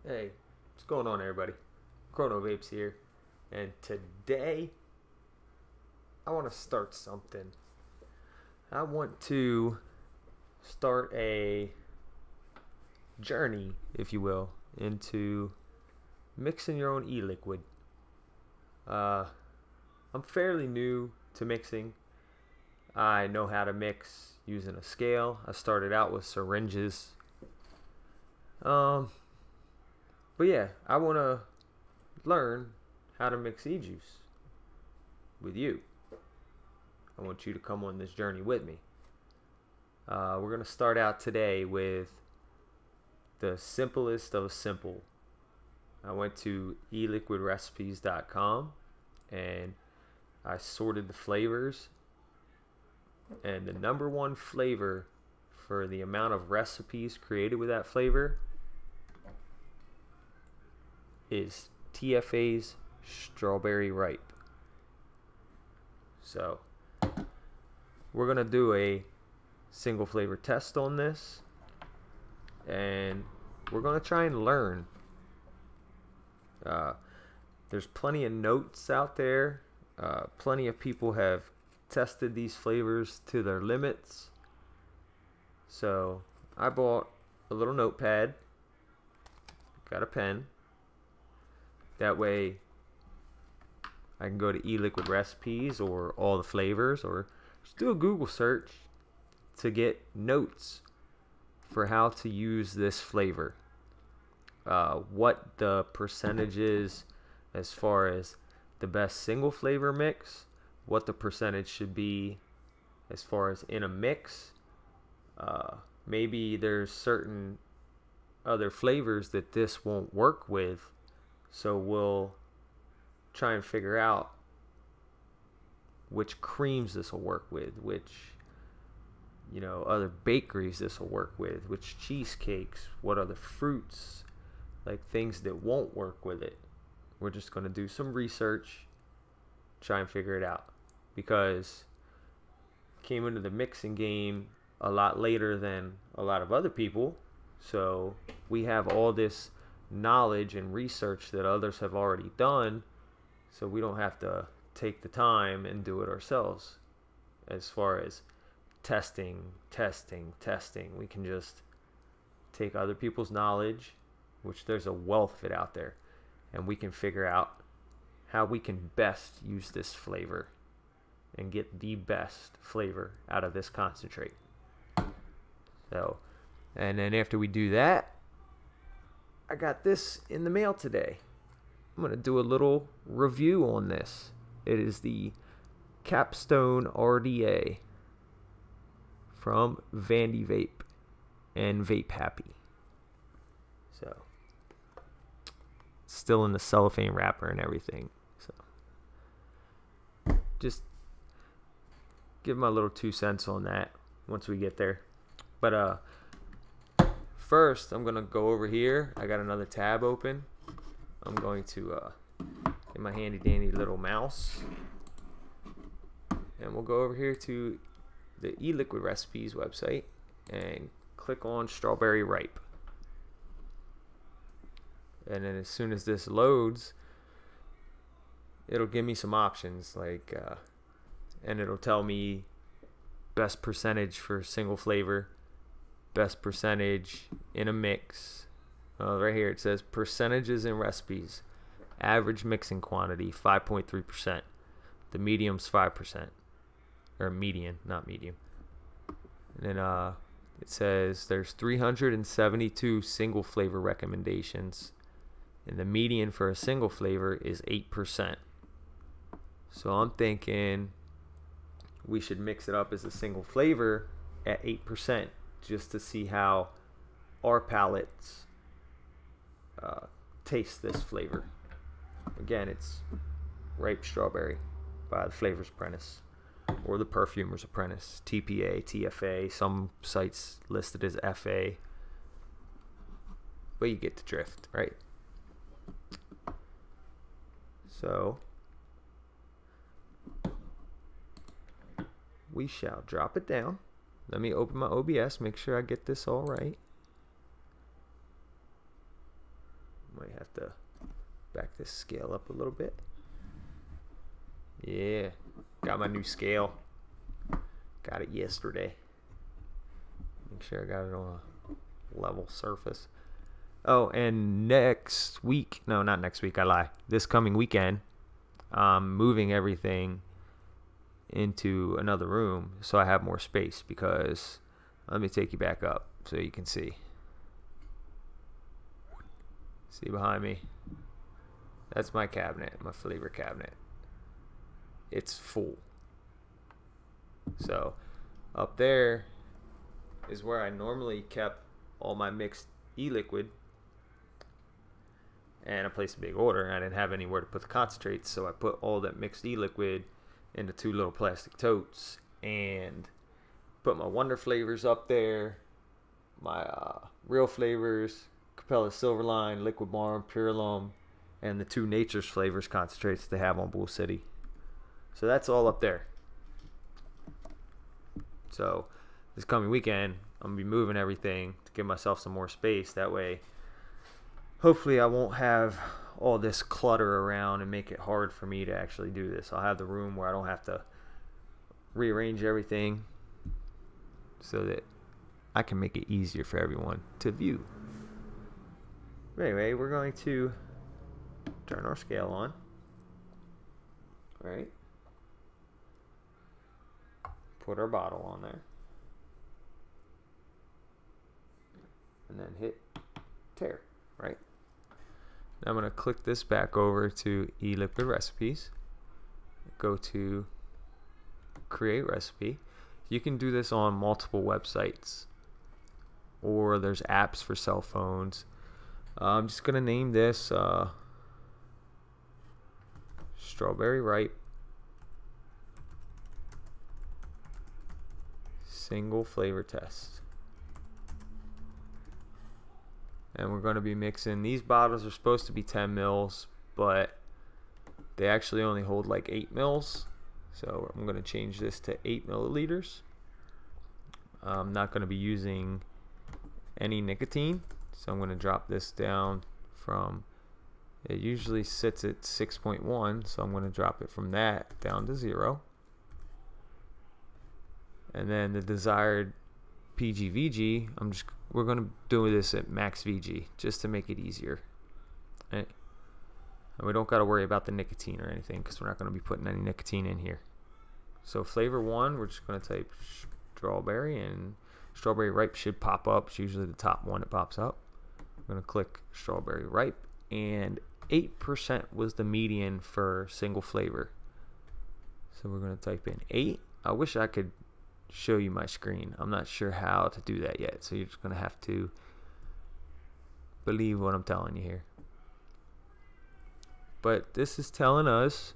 Hey, what's going on, everybody? Chrono Vapes here, and today I want to start something. I want to start a journey, if you will, into mixing your own e-liquid. I'm fairly new to mixing. I know how to mix using a scale. I started out with syringes. But yeah, I want to learn how to mix ejuice with you. I want you to come on this journey with me. We're going to start out today with the simplest of simple. I went to eliquidrecipes.com and I sorted the flavors, and the number one flavor for the amount of recipes created with that flavor is TFA's Strawberry Ripe. So we're gonna do a single flavor test on this, and we're gonna try and learn. There's plenty of notes out there. Plenty of people have tested these flavors to their limits. So I bought a little notepad, got a pen. That way I can go to eLiquid Recipes or all the flavors, or just do a Google search to get notes for how to use this flavor. What the percentage is as far as the best single flavor mix, what the percentage should be as far as in a mix. Maybe there's certain other flavors that this won't work with, so we'll try and figure out which creams this will work with, which other bakeries this will work with, which cheesecakes, what other fruits, like things that won't work with it. We're just going to do some research, try and figure it out, because I came into the mixing game a lot later than a lot of other people, so we have all this knowledge and research that others have already done, so we don't have to take the time and do it ourselves. As far as testing, we can just take other people's knowledge, which there's a wealth of it out there, and we can figure out how we can best use this flavor and get the best flavor out of this concentrate. So, and then after we do that, I got this in the mail today. I'm going to do a little review on this. It is the Capstone RDA from Vandy Vape and Vape Happy. So, still in the cellophane wrapper and everything. So, just give my little 2 cents on that once we get there. But first, I'm going to go over here. I got another tab open. I'm going to get my handy dandy little mouse, and we'll go over here to the eLiquid Recipes website and click on Strawberry Ripe. And then as soon as this loads, it'll give me some options, like and it'll tell me best percentage for single flavor, best percentage in a mix. Right here it says percentages in recipes. Average mixing quantity 5.3%. The medium's 5%, or median, not medium. And then it says there's 372 single flavor recommendations, and the median for a single flavor is 8%. So I'm thinking we should mix it up as a single flavor at 8%, just to see how our palates taste this flavor. Again, it's ripe strawberry by the Flavor's Apprentice or the Perfumer's Apprentice, TPA, TFA, some sites listed as FA, but you get the drift, right? So we shall drop it down. Let me open my OBS, make sure I get this all right. might have to back this scale up a little bit. Yeah, got my new scale. Got it yesterday. Make sure I got it on a level surface. Oh, and next week, no, not next week, I lie. This coming weekend, I'm moving everything into another room so I have more space, because let me take you back up so you can see. See behind me? That's my cabinet, my flavor cabinet. It's full. So up there is where I normally kept all my mixed e-liquid, and I placed a big order and I didn't have anywhere to put the concentrates, so I put all that mixed e-liquid into 2 little plastic totes and put my Wonder flavors up there, my real flavors, Capella Silverline, Liquid Barn, Pure Lum, and the 2 Nature's flavors concentrates they have on Bull City. So that's all up there. So this coming weekend, I'm going to be moving everything to give myself some more space. That way, hopefully I won't have all this clutter around and make it hard for me to actually do this. I'll have the room where I don't have to rearrange everything so that I can make it easier for everyone to view. But anyway, we're going to turn our scale on. All right. Put our bottle on there. And then hit tear, right? Now I'm going to click this back over to e-liquid recipes. Go to create recipe. You can do this on multiple websites, or there's apps for cell phones. I'm just going to name this Strawberry Ripe Single Flavor Test. And we're going to be mixing, these bottles are supposed to be 10 mils, but they actually only hold like 8 mils. So I'm going to change this to 8 milliliters. I'm not going to be using any nicotine, so I'm going to drop this down from, it usually sits at 6.1, so I'm going to drop it from that down to 0. And then the desired PG/VG, we're going to do this at max VG just to make it easier. And we don't got to worry about the nicotine or anything, because we're not going to be putting any nicotine in here. So flavor 1, we're just going to type strawberry, and Strawberry Ripe should pop up. It's usually the top one that pops up. I'm going to click Strawberry Ripe, and 8% was the median for single flavor. So we're going to type in 8. I wish I could show you my screen. I'm not sure how to do that yet, so you're just going to have to believe what I'm telling you here. But this is telling us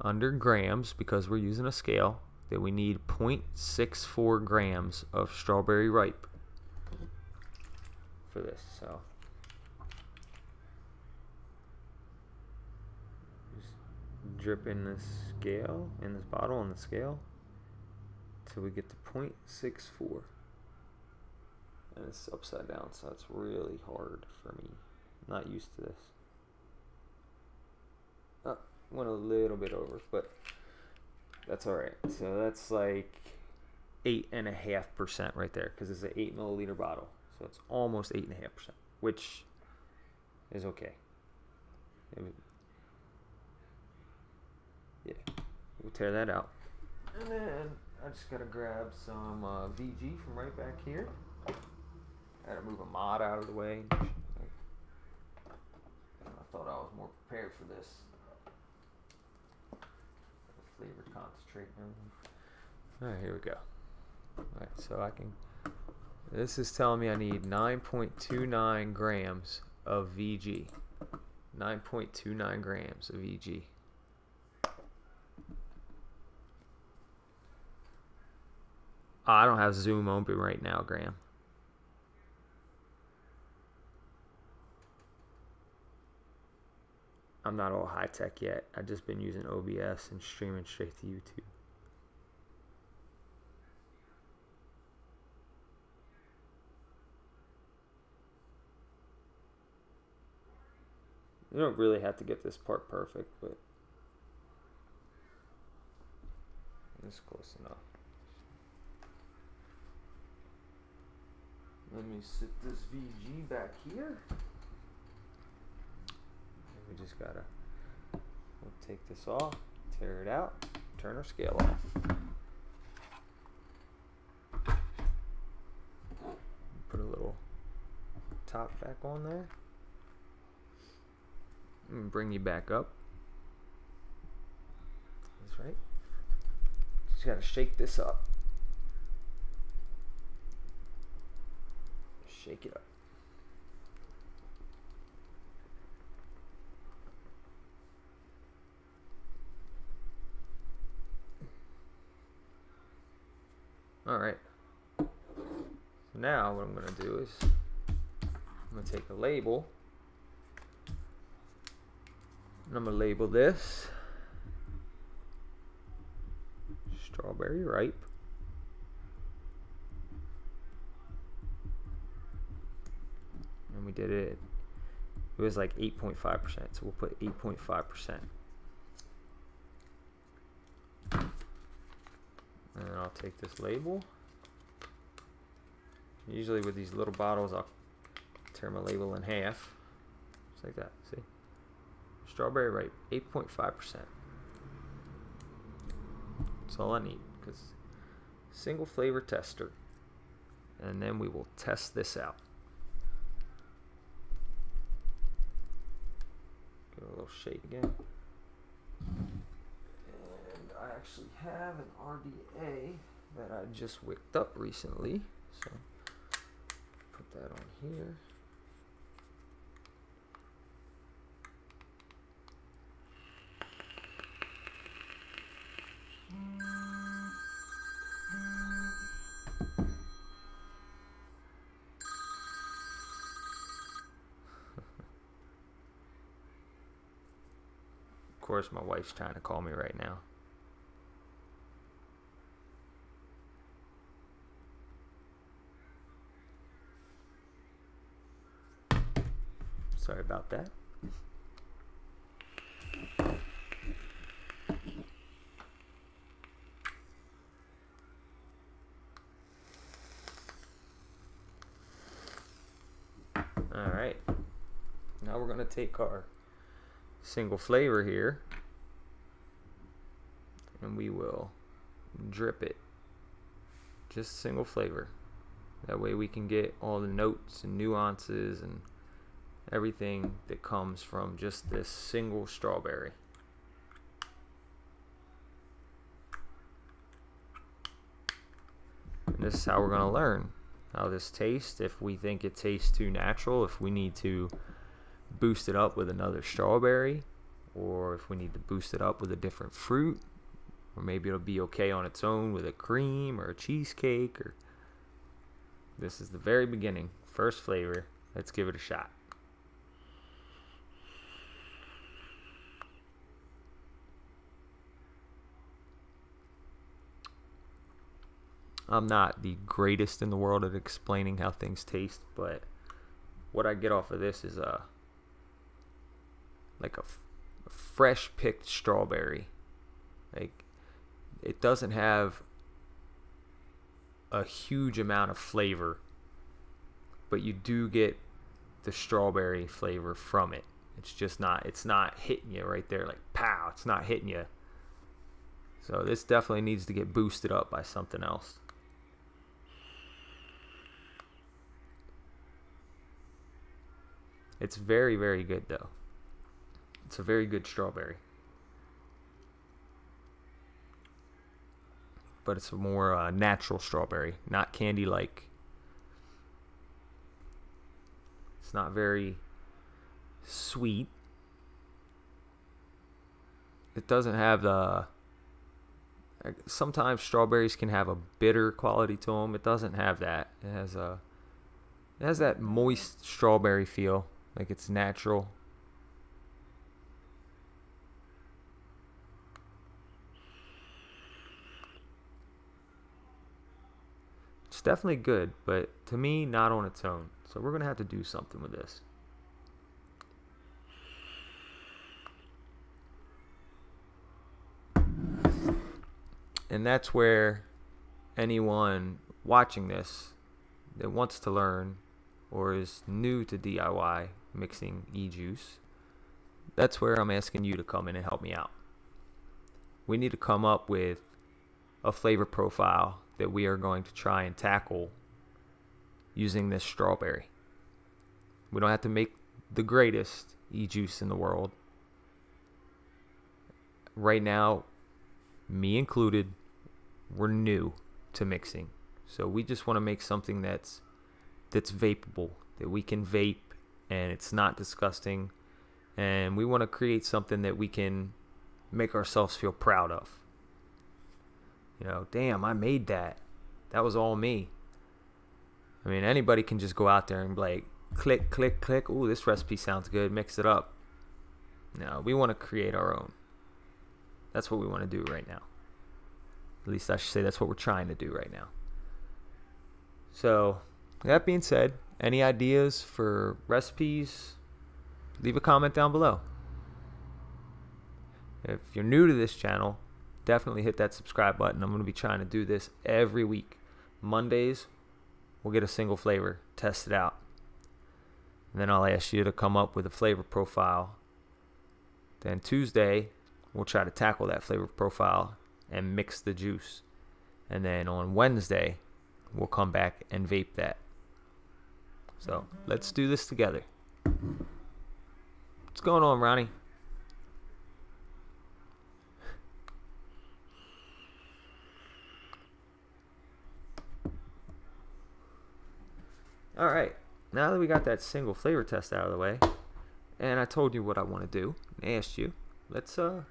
under grams, because we're using a scale, that we need 0.64 grams of Strawberry Ripe for this. So just drip in this scale, in this bottle on the scale, till we get to 0.64. And it's upside down, so that's really hard for me. I'm not used to this. Oh, went a little bit over, but that's alright. So that's like 8.5% right there, because it's an 8 milliliter bottle. So it's almost 8.5%, which is okay. Yeah, we'll tear that out. And then I just gotta grab some VG from right back here. Gotta move a mod out of the way. I thought I was more prepared for this. Flavored concentrate and everything. Alright, here we go. Alright, so I can, this is telling me I need 9.29 grams of VG. 9.29 grams of VG. I don't have Zoom open right now, Graham. I'm not all high tech yet. I've just been using OBS and streaming straight to YouTube. You don't really have to get this part perfect, but it's close enough. Let me sit this VG back here. We just gotta, we'll take this off, tear it out, turn our scale off. Put a little top back on there. And bring you back up. That's right. Just gotta shake this up. Shake it up. All right. So now what I'm going to do is I'm going to take a label and I'm going to label this strawberry ripe. And we did it. It was like 8.5%, so we'll put 8.5%. And then I'll take this label. Usually with these little bottles, I'll tear my label in half. Just like that, see? Strawberry ripe, 8.5%. That's all I need, because single flavor tester. And then we will test this out. Give it a little shake again. I actually have an RDA that I just wicked up recently, so put that on here. Of course, my wife's trying to call me right now. Sorry about that. All right. Now we're going to take our single flavor here and we will drip it. Just single flavor. That way we can get all the notes and nuances and everything that comes from just this single strawberry. And this is how we're going to learn how this tastes. If we think it tastes too natural, if we need to boost it up with another strawberry, or if we need to boost it up with a different fruit, or maybe it'll be okay on its own with a cream or a cheesecake. Or this is the very beginning, first flavor. Let's give it a shot. I'm not the greatest in the world at explaining how things taste, but what I get off of this is like a fresh picked strawberry. Like, it doesn't have a huge amount of flavor, but you do get the strawberry flavor from it. It's just not, it's not hitting you right there like pow, it's not hitting you. So this definitely needs to get boosted up by something else. It's very, very good though. It's a very good strawberry. But it's a more natural strawberry, not candy-like. It's not very sweet. It doesn't have the... Sometimes strawberries can have a bitter quality to them. It doesn't have that. It has that moist strawberry feel, like it's natural. It's definitely good, but to me, not on its own. So we're going to have to do something with this. And that's where anyone watching this that wants to learn or is new to DIY mixing ejuice, that's where I'm asking you to come in and help me out. We need to come up with a flavor profile that we are going to try and tackle using this strawberry. We don't have to make the greatest ejuice in the world. Right now, me included, we're new to mixing. So we just want to make something that's vapable, that we can vape and it's not disgusting. And we want to create something that we can make ourselves feel proud of. You know, damn, I made that. That was all me. I mean, anybody can just go out there and be like, click, click, click. Ooh, this recipe sounds good. Mix it up. No, we want to create our own. That's what we want to do right now. At least I should say that's what we're trying to do right now. So, that being said, any ideas for recipes, leave a comment down below. If you're new to this channel, definitely hit that subscribe button. I'm going to be trying to do this every week. Mondays, we'll get a single flavor, test it out. And then I'll ask you to come up with a flavor profile. Then Tuesday, we'll try to tackle that flavor profile and mix the juice. And then on Wednesday, we'll come back and vape that. So let's do this together. What's going on, Ronnie? All right, now that we got that single flavor test out of the way, and I told you what I want to do and asked you, let's do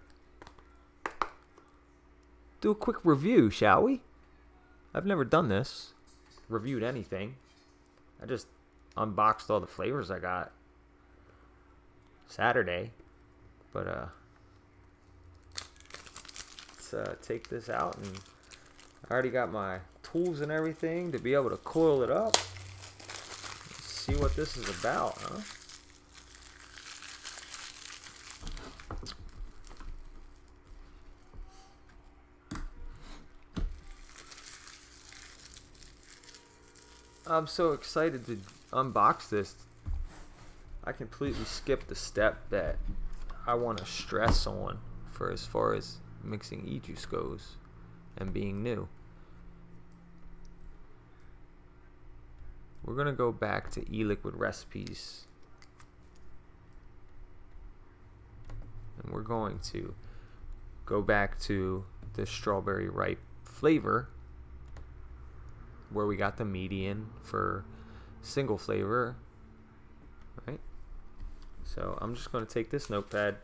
a quick review, shall we? I've never done this, reviewed anything. I just unboxed all the flavors I got Saturday, but let's take this out, and I already got my tools and everything to be able to coil it up. Let's see what this is about, huh? I'm so excited to unbox this. I completely skipped the step that I want to stress on for as far as mixing ejuice goes and being new. We're going to go back to e-liquid recipes. And we're going to go back to the strawberry ripe flavor, where we got the median for single flavor, right? So I'm just going to take this notepad,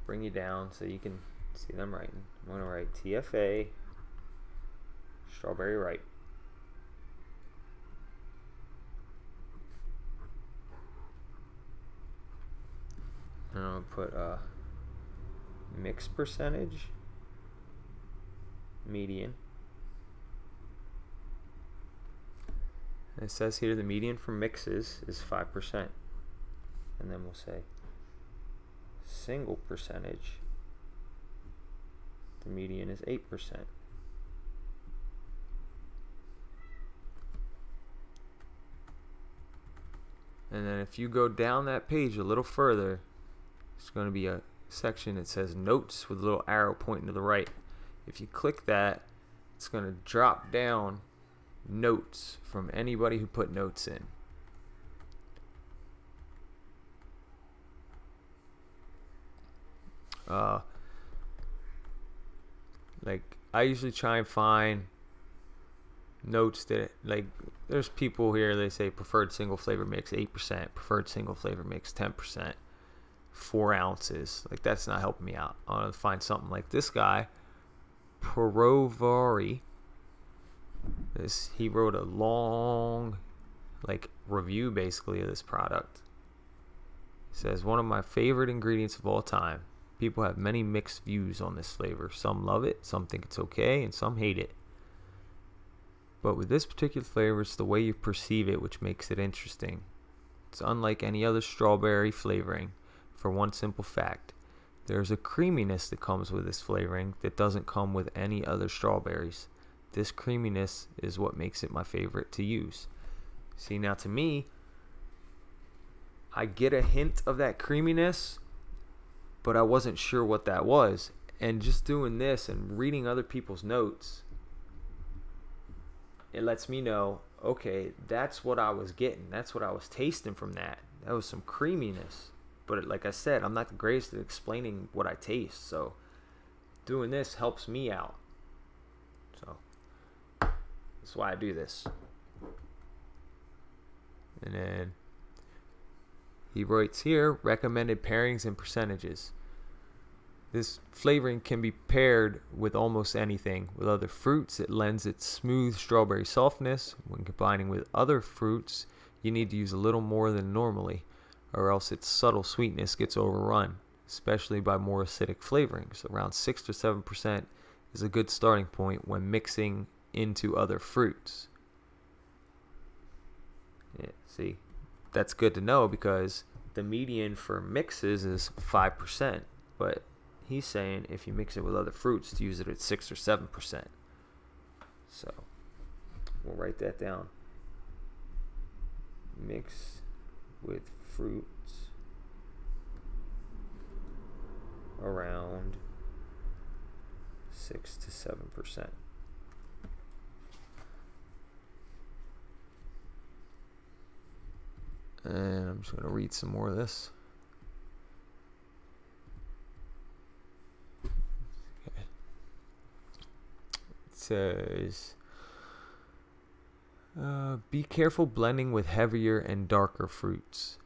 bring you down so you can see them writing. I'm going to write TFA strawberry ripe. And I'm going to put mix percentage, median. It says here the median for mixes is 5%. And then we'll say single percentage. The median is 8%. And then if you go down that page a little further, it's going to be a section that says notes with a little arrow pointing to the right. If you click that, it's going to drop down notes from anybody who put notes in. Like I usually try and find notes that, like, there's people here, they say preferred single flavor mix 8%, preferred single flavor mix 10%, 4 ounces. Like, that's not helping me out. I want to find something like this guy, Provari. He wrote a long, like, review basically of this product. He says, one of my favorite ingredients of all time. People have many mixed views on this flavor. Some love it, some think it's okay, and some hate it. But with this particular flavor, it's the way you perceive it which makes it interesting. It's unlike any other strawberry flavoring for one simple fact. There's a creaminess that comes with this flavoring that doesn't come with any other strawberries. This creaminess is what makes it my favorite to use. See, now to me, I get a hint of that creaminess, but I wasn't sure what that was. And just doing this and reading other people's notes, it lets me know, okay, that's what I was getting. That's what I was tasting from that. That was some creaminess. But like I said, I'm not the greatest at explaining what I taste. So doing this helps me out. So that's why I do this. And then he writes here, recommended pairings and percentages. This flavoring can be paired with almost anything. With other fruits, it lends its smooth strawberry softness. When combining with other fruits, you need to use a little more than normally, or else its subtle sweetness gets overrun, especially by more acidic flavorings. Around 6 to 7% is a good starting point when mixing into other fruits. Yeah, see, that's good to know because the median for mixes is 5%, but he's saying if you mix it with other fruits to use it at 6 or 7%. So we'll write that down. Mix with fruits around 6 to 7%. And I'm just going to read some more of this. Okay. It says, be careful blending with heavier and darker fruits,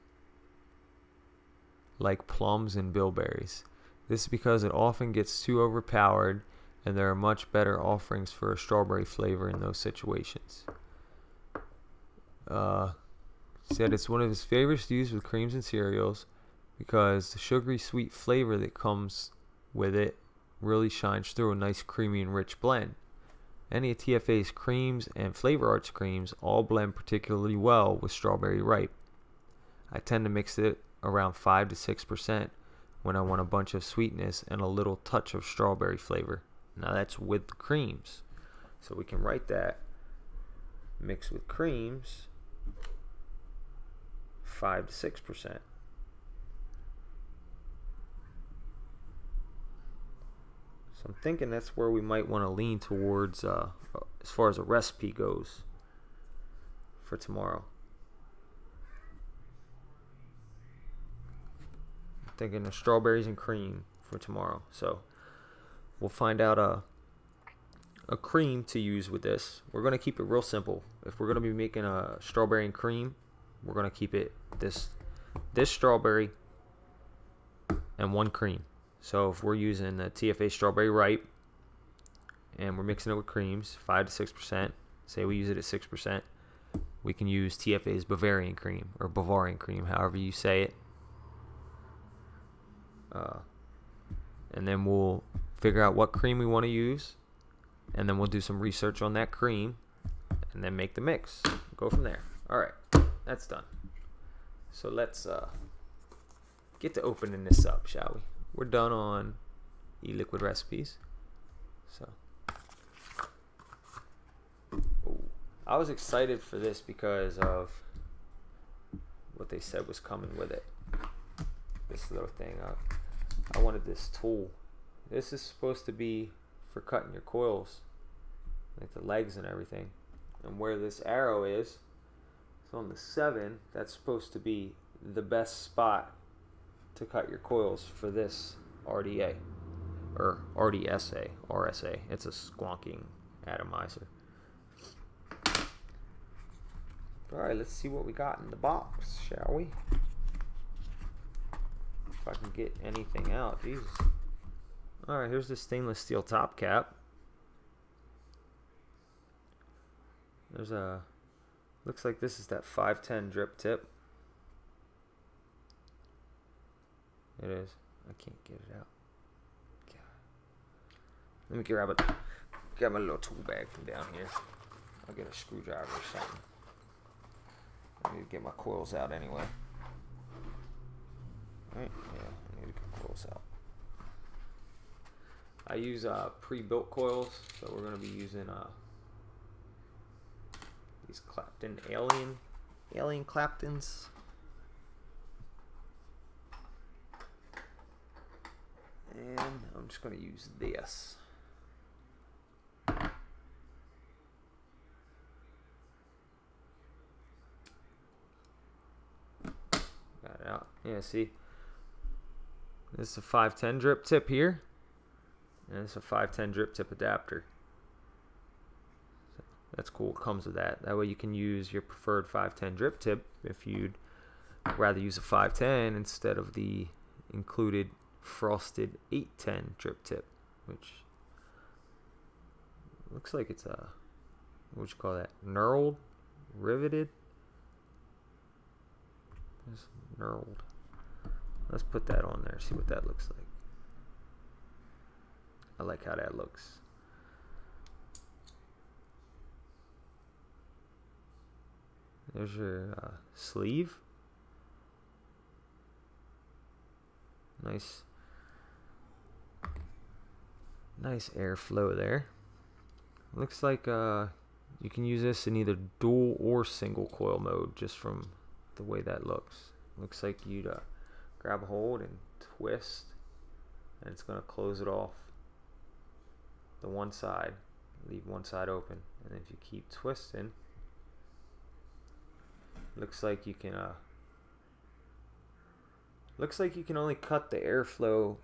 like plums and bilberries. This is because it often gets too overpowered, and there are much better offerings for a strawberry flavor in those situations. Said it's one of his favorites to use with creams and cereals because the sugary sweet flavor that comes with it really shines through a nice creamy and rich blend. Any of TFA's creams and Flavor Arts creams all blend particularly well with strawberry ripe. I tend to mix it around 5 to 6% when I want a bunch of sweetness and a little touch of strawberry flavor. Now that's with the creams. So we can write that. Mix with creams, 5 to 6%. So I'm thinking that's where we might want to lean towards as far as a recipe goes for tomorrow. I'm thinking of strawberries and cream for tomorrow. So we'll find out a cream to use with this. We're going to keep it real simple. If we're going to be making a strawberry and cream, we're going to keep it this strawberry and one cream. So if we're using the TFA strawberry ripe and we're mixing it with creams, 5 to 6%, say we use it at 6%, we can use TFA's Bavarian cream or Bavarian cream, however you say it. And then we'll figure out what cream we want to use, and then we'll do some research on that cream and then make the mix. Go from there. All right, that's done. So let's get to opening this up, shall we? We're done on e-liquid recipes. So I was excited for this because of what they said was coming with it. This little thing. I wanted this tool. This is supposed to be for cutting your coils, like the legs and everything. And where this arrow is, it's on the 7. That's supposed to be the best spot to cut your coils for this RDA or RDSA, RSA. It's a squonking atomizer. All right, let's see what we got in the box, shall we? If I can get anything out, Jesus. All right, here's the stainless steel top cap. There's a, looks like this is that 510 drip tip. It is. I can't get it out. God. Let me grab my little tool bag from down here. I'll get a screwdriver or something. I need to get my coils out anyway. Alright, yeah, I need to get coils out. I use pre-built coils, so we're going to be using these Clapton Alien Claptons. And I'm just going to use this. Got it out. Yeah, see? This is a 510 drip tip here. And it's a 510 drip tip adapter. So that's cool. It comes with that. That way you can use your preferred 510 drip tip if you'd rather use a 510 instead of the included frosted 810 drip tip, which looks like it's a, what you call that, knurled, riveted. It's knurled. Let's put that on there, see what that looks like. I like how that looks. There's your sleeve. Nice airflow there. Looks like you can use this in either dual or single coil mode, just from the way that looks. Looks like you'd grab a hold and twist, and it's going to close it off the one side, leave one side open, and if you keep twisting, looks like you can only cut the airflow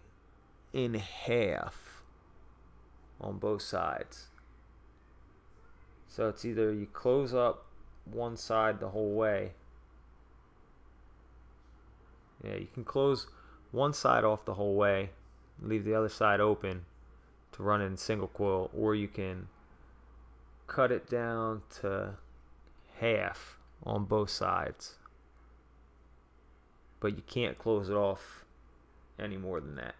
in half on both sides. So it's either you close up one side the whole way. Yeah, you can close one side off the whole way, leave the other side open to run it in single coil, or you can cut it down to half on both sides. But you can't close it off any more than that.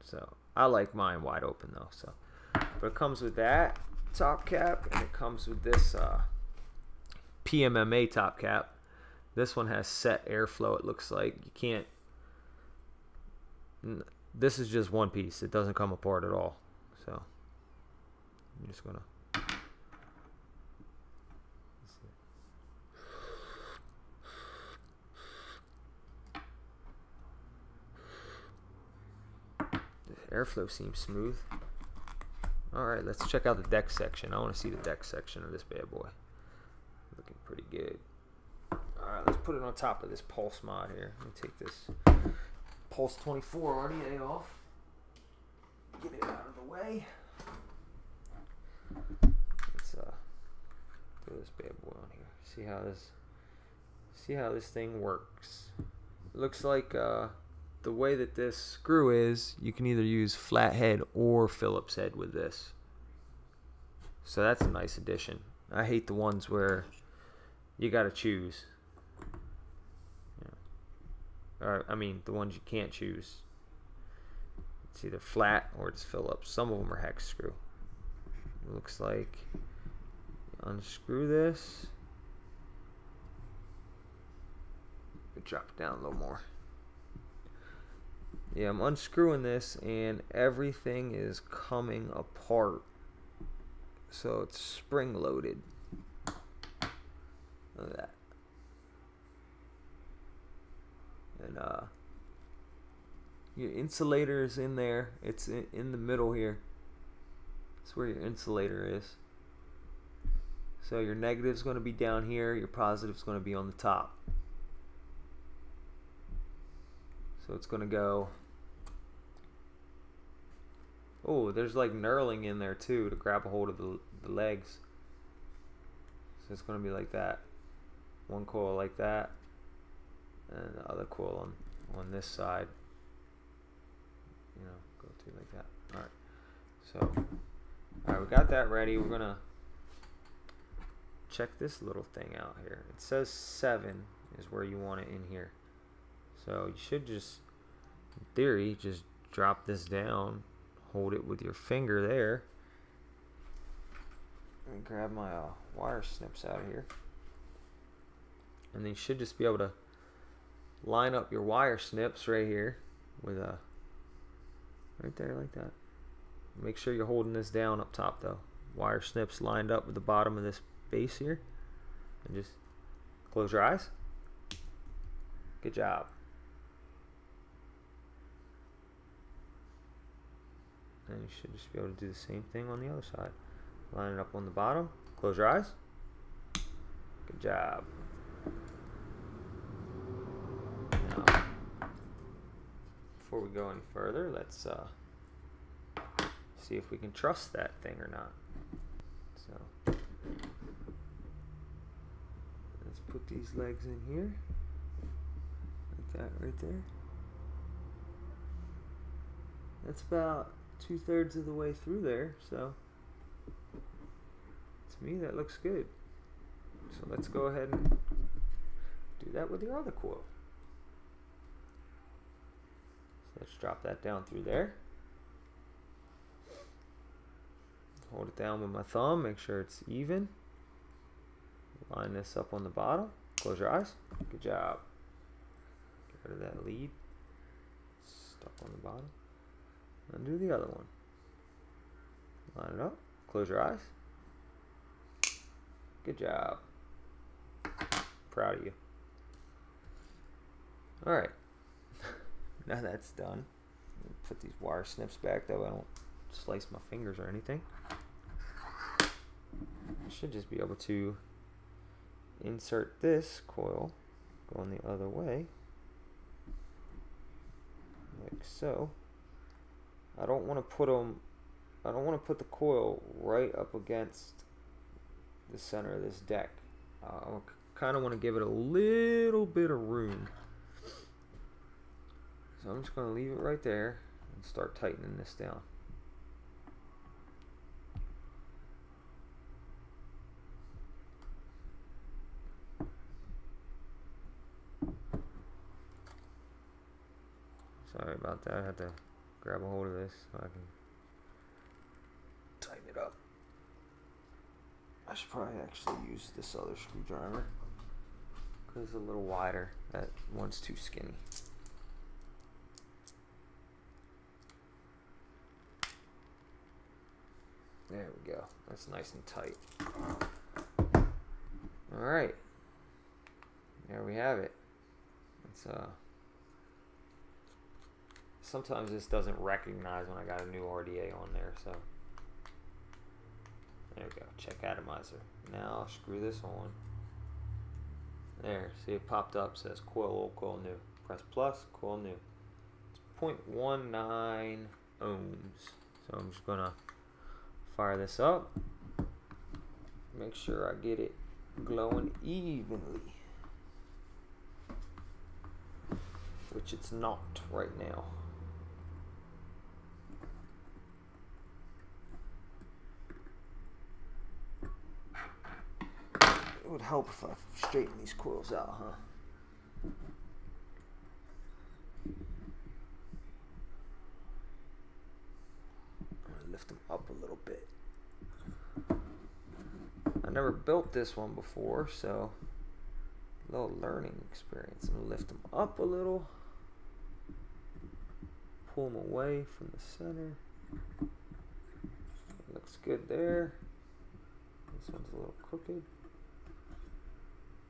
So I like mine wide open though. So, but it comes with that top cap, and it comes with this PMMA top cap. This one has set airflow. It looks like you can't. This is just one piece. It doesn't come apart at all. So I'm just gonna. Airflow seems smooth. Alright, let's check out the deck section. I want to see the deck section of this bad boy. Looking pretty good. Alright, let's put it on top of this Pulse mod here. Let me take this Pulse 24 RDA off. Get it out of the way. Let's throw this bad boy on here. See how this thing works. Looks like the way that this screw is, you can either use flathead or Phillips head with this. So that's a nice addition. I hate the ones where you gotta choose. Or I mean, the ones you can't choose. It's either flat or it's Phillips. Some of them are hex screw. It looks like you unscrew this. Drop it down a little more. Yeah, I'm unscrewing this and everything is coming apart. So it's spring loaded. Look at that. And your insulator is in there. It's in the middle here. That's where your insulator is. So your negative is going to be down here. Your positive is going to be on the top. So it's going to go. Oh, there's like knurling in there too to grab a hold of the legs. So it's going to be like that. One coil like that. And the other coil on this side. You know, go through like that. Alright. So, alright, we got that ready. We're going to check this little thing out here. It says 7 is where you want it in here. So you should just, in theory, just drop this down, hold it with your finger there, and grab my wire snips out of here. And then you should just be able to line up your wire snips right here with a, right there like that. Make sure you're holding this down up top though. Wire snips lined up with the bottom of this base here. And just close your eyes. Good job. And you should just be able to do the same thing on the other side. Line it up on the bottom. Close your eyes. Good job. Now, before we go any further, let's see if we can trust that thing or not. So let's put these legs in here, like that right there. That's about 2/3 of the way through there, so to me that looks good. So let's go ahead and do that with your other coil. So let's drop that down through there. Hold it down with my thumb, make sure it's even. Line this up on the bottom. Close your eyes. Good job. Get rid of that lead. Stuck on the bottom. And do the other one. Line it up. Close your eyes. Good job. Proud of you. Alright. Now that's done. Put these wire snips back that way I don't slice my fingers or anything. I should just be able to insert this coil going the other way, like so. I don't want to put them. I don't want to put the coil right up against the center of this deck. I kind of want to give it a little bit of room. So I'm just going to leave it right there and start tightening this down. Sorry about that. I had to grab a hold of this so I can tighten it up. I should probably actually use this other screwdriver because it's a little wider. That one's too skinny. There we go. That's nice and tight. Alright. There we have it. It's sometimes this doesn't recognize when I got a new RDA on there, so there we go. Check atomizer. Now I'll screw this on. There, see it popped up, says coil old, coil new. Press plus, coil new. It's 0.19 ohms. So I'm just gonna fire this up. Make sure I get it glowing evenly, which it's not right now. It would help if I straighten these coils out, huh? I'm gonna lift them up a little bit. I never built this one before, so a little learning experience. I'm gonna lift them up a little, pull them away from the center. Looks good there. This one's a little crooked.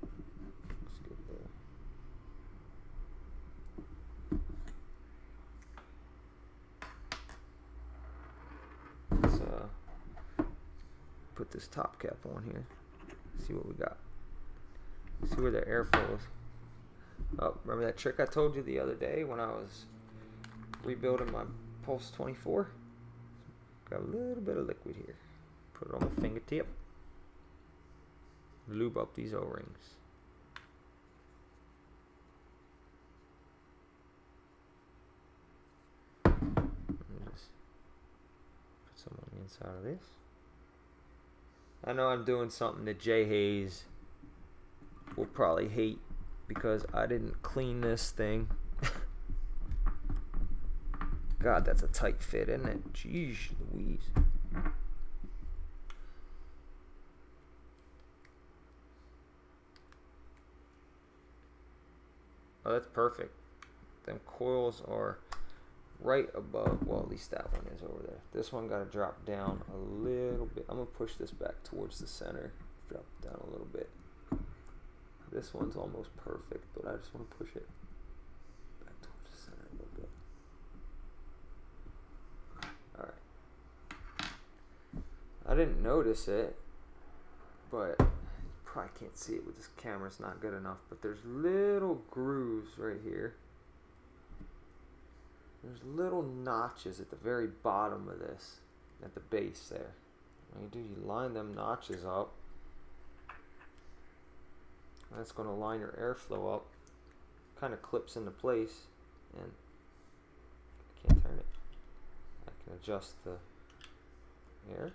Looks good there. Let's put this top cap on here. See what we got. See where the airflow is. Oh, remember that trick I told you the other day when I was rebuilding my Pulse 24? Got a little bit of liquid here. Put it on my fingertip. Lube up these O-rings. Just put some on the inside of this. I know I'm doing something that Jay Hayes will probably hate because I didn't clean this thing. God, that's a tight fit, isn't it? Jeez Louise. Oh, that's perfect. Them coils are right above, well, at least that one is over there. This one got to drop down a little bit. I'm going to push this back towards the center. Drop it down a little bit. This one's almost perfect, but I just want to push it back towards the center a little bit. Alright. I didn't notice it, but you probably can't see it with this camera. It's not good enough, but there's little grooves right here. There's little notches at the very bottom of this, at the base there. What you do, you line them notches up. That's going to line your airflow up. Kind of clips into place, and I can't turn it. I can adjust the air.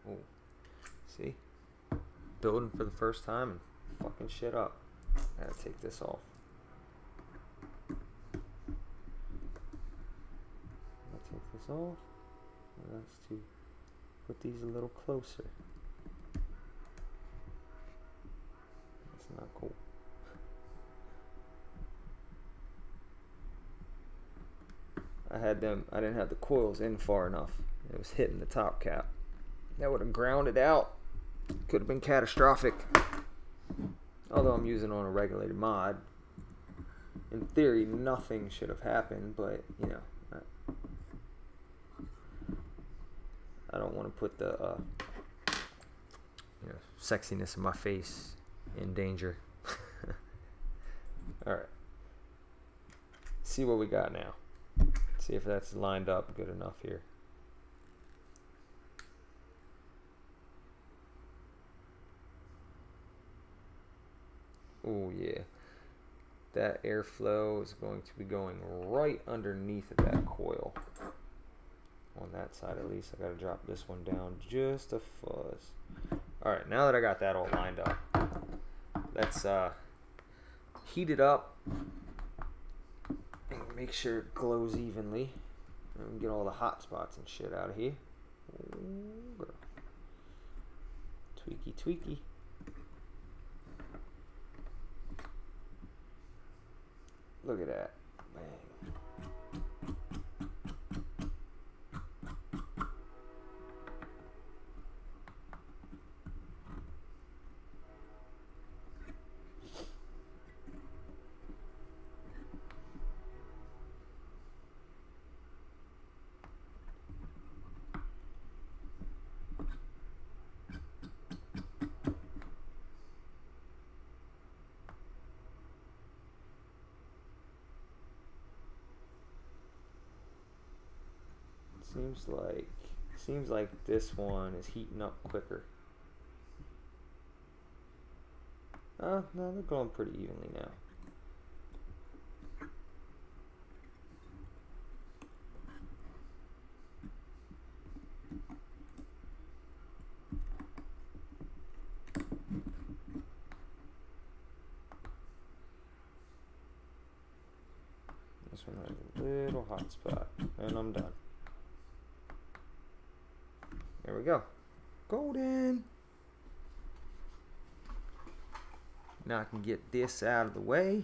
Ooh. See? Building for the first time and fucking shit up. I gotta take this off. Take this off. That's to put these a little closer. That's not cool. I didn't have the coils in far enough. It was hitting the top cap. That would have grounded out. Could have been catastrophic. Although I'm using it on a regulated mod. In theory, nothing should have happened, but you know. I don't want to put the sexiness of my face in danger. Alright. See what we got now. See if that's lined up good enough here. Oh yeah. That airflow is going to be going right underneath of that coil. On that side at least. I gotta drop this one down just a fuzz. Alright, now that I got that all lined up, let's heat it up and make sure it glows evenly. And get all the hot spots and shit out of here. Ooh, tweaky tweaky. Look at that. Bang. Seems like this one is heating up quicker. No, they're going pretty evenly now. This one has a little hot spot, and I'm done. There we go. Golden. Now I can get this out of the way.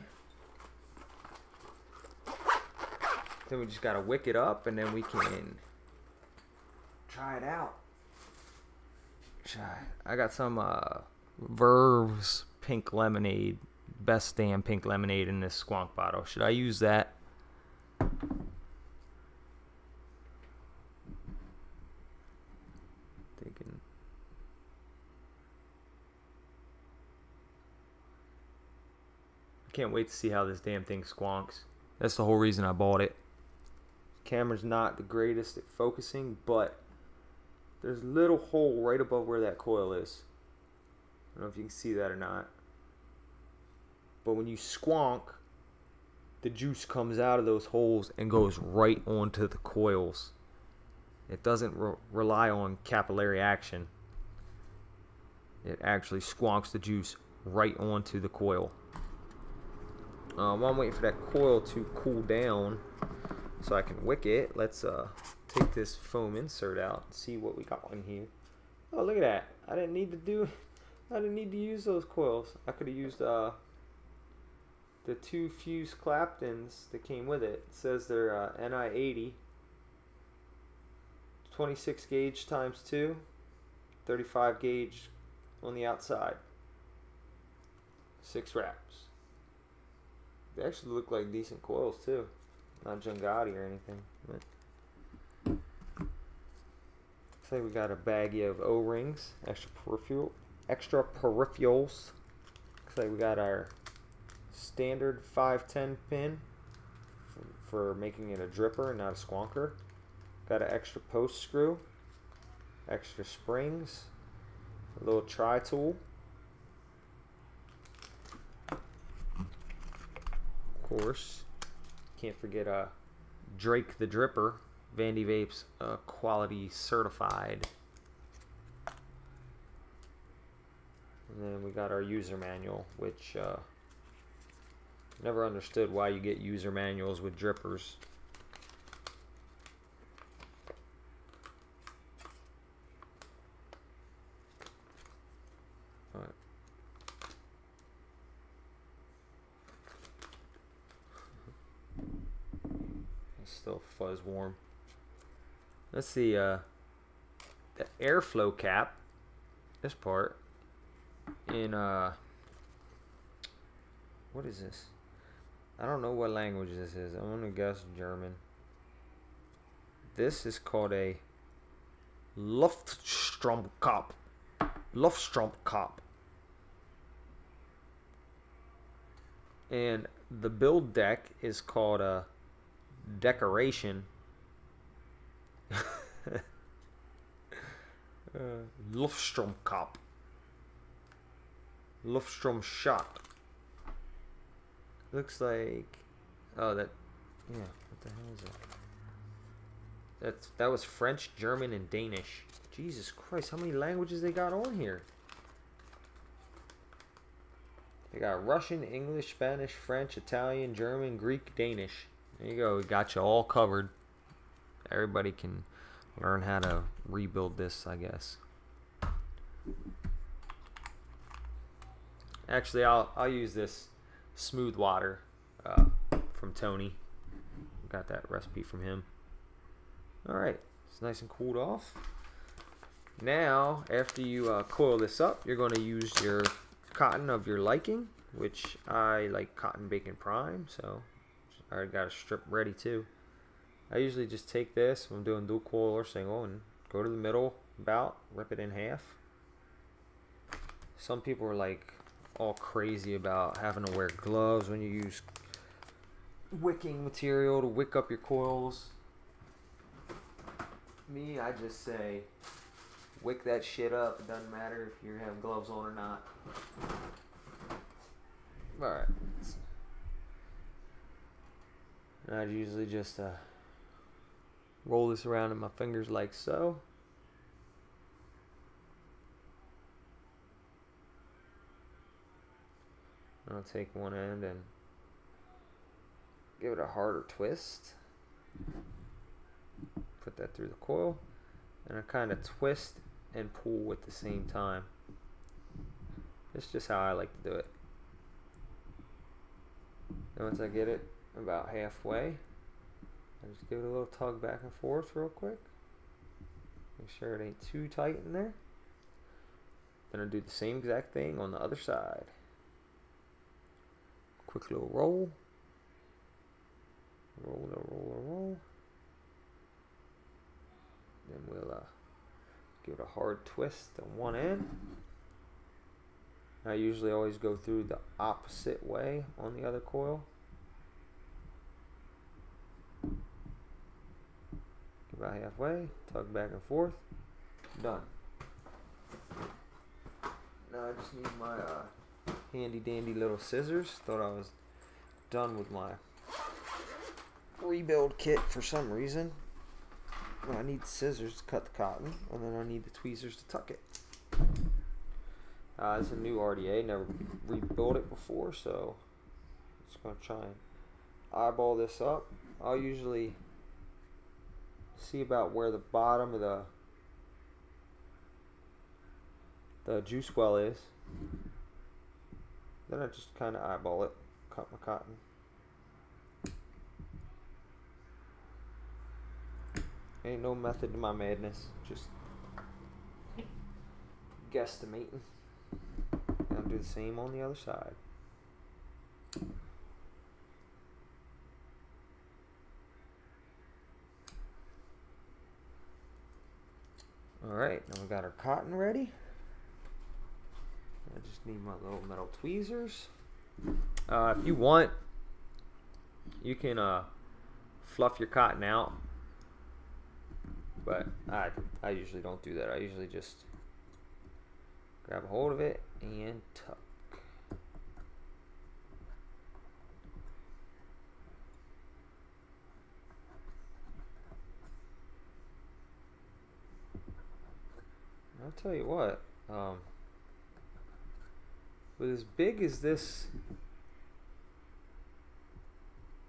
Then we just gotta wick it up and then we can try it out. I got some Verve's pink lemonade. Best damn pink lemonade in this squonk bottle. Should I use that? Can't wait to see how this damn thing squonks. That's the whole reason I bought it. Camera's not the greatest at focusing, but there's a little hole right above where that coil is. I don't know if you can see that or not. But when you squonk, the juice comes out of those holes and goes right onto the coils. It doesn't rely on capillary action. It actually squonks the juice right onto the coil. While I'm waiting for that coil to cool down so I can wick it, let's take this foam insert out and see what we got in here. Oh, look at that. I didn't need to use those coils. I could have used the the two fuse Claptons that came with it. It says they're NI80, 26 gauge times 2, 35 gauge on the outside. 6 wraps. They actually look like decent coils too. Not Jungati or anything. But looks like we got a baggie of O-rings, extra peripherals. Looks like we got our standard 510 pin for making it a dripper and not a squonker. Got an extra post screw, extra springs, a little tri tool. Of course, can't forget Drake the Dripper, Vandy Vapes quality certified. And then we got our user manual, which never understood why you get user manuals with drippers. All right. It's still fuzz warm. Let's see, the airflow cap, this part, in what is this? I don't know what language this is. I'm gonna guess German. This is called a Luftstromkopf. Luftstromkopf. And the build deck is called a decoration. Luftstromkopf. Luftstrom shot. Looks like, oh, that, yeah, what the hell is that? That was French, German, and Danish. Jesus Christ, how many languages they got on here? They got Russian, English, Spanish, French, Italian, German, Greek, Danish. There you go, we got you all covered. Everybody can learn how to rebuild this, I guess. Actually, I'll use this smooth water from Tony. Got that recipe from him. Alright, it's nice and cooled off. Now, after you coil this up, you're going to use your cotton of your liking, which I like cotton bacon prime, so I already got a strip ready too. I usually just take this when I'm doing dual coil or single and go to the middle about, rip it in half. Some people are like all crazy about having to wear gloves when you use wicking material to wick up your coils. Me, I just say wick that shit up. It doesn't matter if you have gloves on or not. Alright. I usually just roll this around in my fingers like so. I'll take one end and give it a harder twist. Put that through the coil. And I kind of twist and pull at the same time. It's just how I like to do it. And once I get it about halfway, I just give it a little tug back and forth real quick. Make sure it ain't too tight in there. Then I'll do the same exact thing on the other side. Quick little roll. Roll, roll, roll. Then we'll give it a hard twist on one end. I usually always go through the opposite way on the other coil. About halfway, tug back and forth, done. Now I just need my handy dandy little scissors. Thought I was done with my rebuild kit for some reason. Well, I need scissors to cut the cotton, and then I need the tweezers to tuck it. It's a new RDA, never rebuilt it before, so I'm just going to try and eyeball this up. I'll usually see about where the bottom of the juice well is. Then I just kind of eyeball it, cut my cotton. Ain't no method to my madness. Just guesstimating. And I'll do the same on the other side. Alright, now we got our cotton ready. I just need my little metal tweezers. If you want, you can fluff your cotton out. But I usually don't do that. I usually just grab a hold of it and tuck. I'll tell you what, with as big as this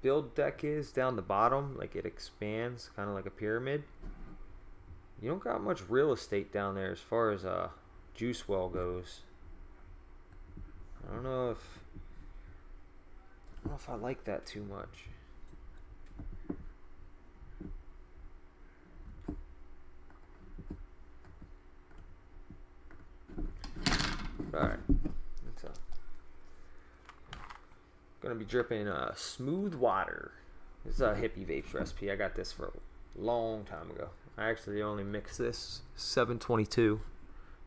build deck is down the bottom, like it expands kind of like a pyramid, you don't got much real estate down there as far as a juice well goes. I don't know if I like that too much. Alright, it's gonna be dripping smooth water. This is a hippie vapes recipe. I got this for a long time ago. I actually only mixed this 722.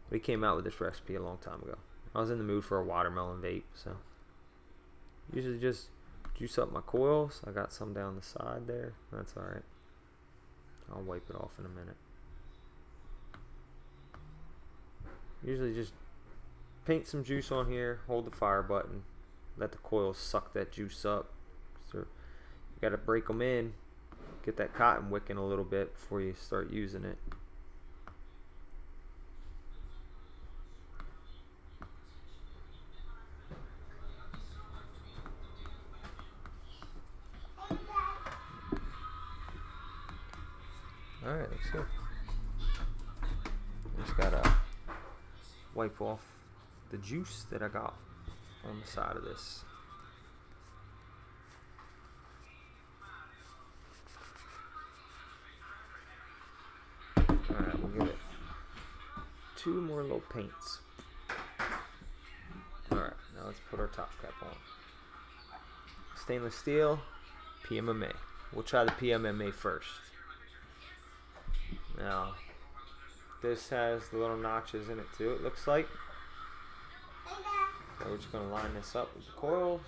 We came out with this recipe a long time ago. I was in the mood for a watermelon vape, so usually just juice up my coils. I got some down the side there. That's alright. I'll wipe it off in a minute. Usually just paint some juice on here, hold the fire button, let the coils suck that juice up. So you gotta break them in, get that cotton wicking a little bit before you start using it. Alright, looks good. Just gotta wipe off the juice that I got on the side of this. Alright, we'll give it 2 more little paints. Alright, now let's put our top cap on. Stainless steel, PMMA. We'll try the PMMA first. Now, this has the little notches in it too, it looks like. So we're just going to line this up with the coils.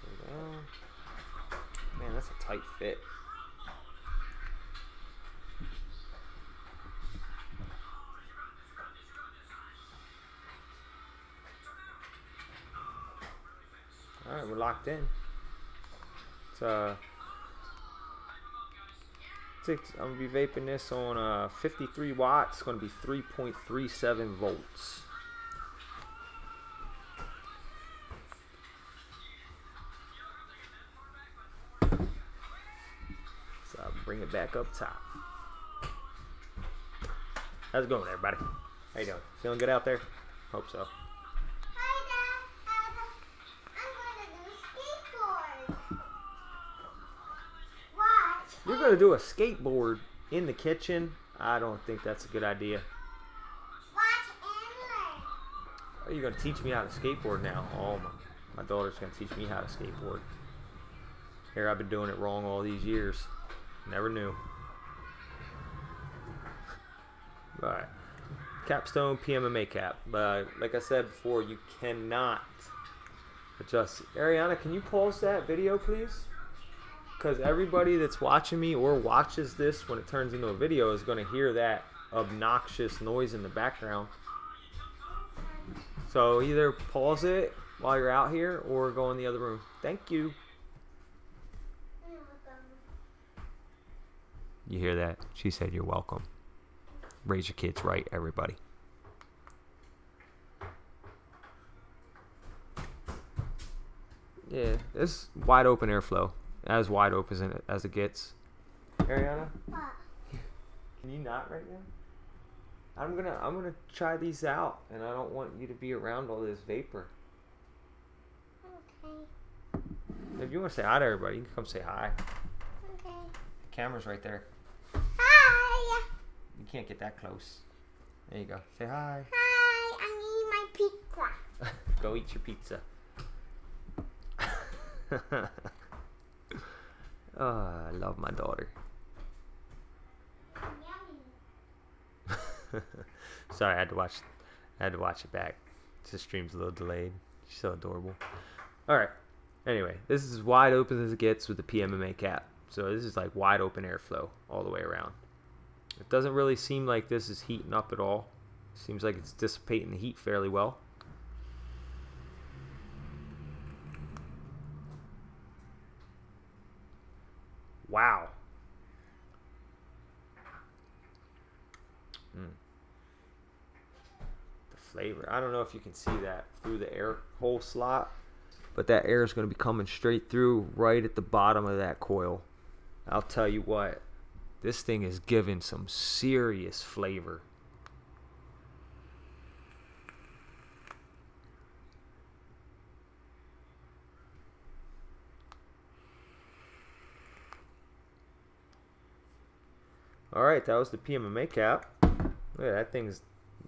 Pull down. Man, that's a tight fit. Alright, we're locked in. I'm going to be vaping this on 53 watts. It's going to be 3.37 volts. So I'll bring it back up top. How's it going, everybody? How you doing? Feeling good out there? Hope so. You're going to do a skateboard in the kitchen? I don't think that's a good idea. Are you going to teach me how to skateboard now? Oh, my daughter's going to teach me how to skateboard. Here, I've been doing it wrong all these years. Never knew. Alright. Capstone PMMA cap. But like I said before, you cannot adjust. Ariana, can you pause that video, please? Because everybody that's watching me or watches this when it turns into a video is going to hear that obnoxious noise in the background. So either pause it while you're out here or go in the other room. Thank you. You hear that? She said you're welcome. Raise your kids right, everybody. Yeah, it's wide open airflow. As wide open as it gets. Ariana? What? Can you not right now? I'm gonna try these out, and I don't want you to be around all this vapor. If you want to say hi to everybody, you can come say hi. Okay. The camera's right there. Hi. You can't get that close. There you go. Say hi. Hi. I need my pizza. Go eat your pizza. Oh, I love my daughter. Yummy. Sorry, I had to watch it back. The stream's a little delayed. She's so adorable. All right. Anyway, this is as wide open as it gets with the PMMA cap. So this is like wide open airflow all the way around. It doesn't really seem like this is heating up at all. Seems like it's dissipating the heat fairly well. Wow. The flavor. I don't know if you can see that through the air hole slot, but that air is going to be coming straight through right at the bottom of that coil. I'll tell you what, this thing is giving some serious flavor. Alright, that was the PMMA cap. Look, that thing's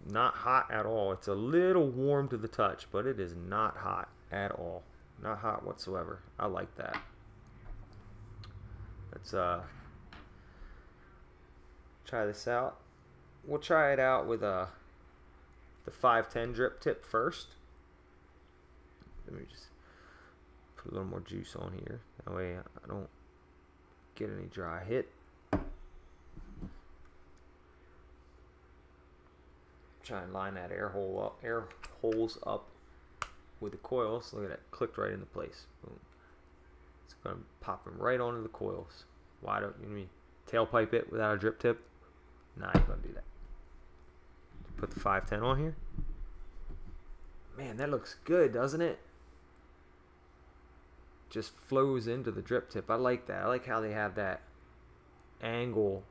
not hot at all. It's a little warm to the touch, but it is not hot at all. Not hot whatsoever. I like that. Let's try this out. We'll try it out with the 510 drip tip first. Let me just put a little more juice on here. That way I don't get any dry hit. Try and line that air holes up with the coils. Look at that, clicked right into place. Boom. It's gonna pop them right onto the coils. Why don't you tailpipe it without a drip tip? Nah, you're gonna do that. Put the 510 on here. Man, that looks good, doesn't it? Just flows into the drip tip. I like that. I like how they have that angle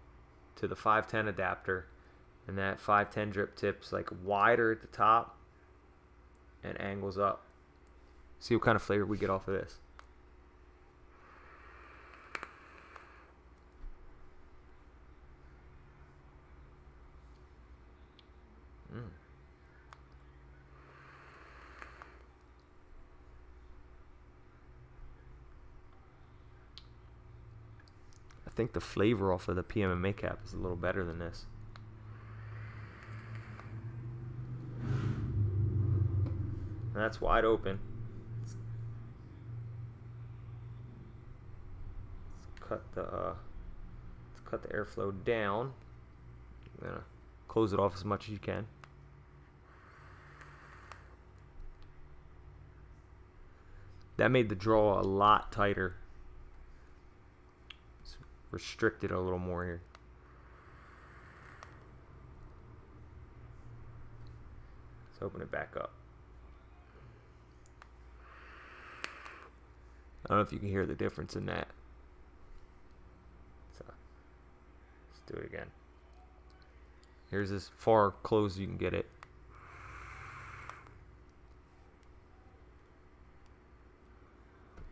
to the 510 adapter. And that 510 drip tip's like wider at the top and angles up. See what kind of flavor we get off of this. I think the flavor off of the PMMA cap is a little better than this. And that's wide open. Let's cut the airflow down. I'm gonna close it off as much as you can. That made the draw a lot tighter. It's restricted a little more here. Let's open it back up. I don't know if you can hear the difference in that. So, let's do it again. Here's as far closed as you can get it.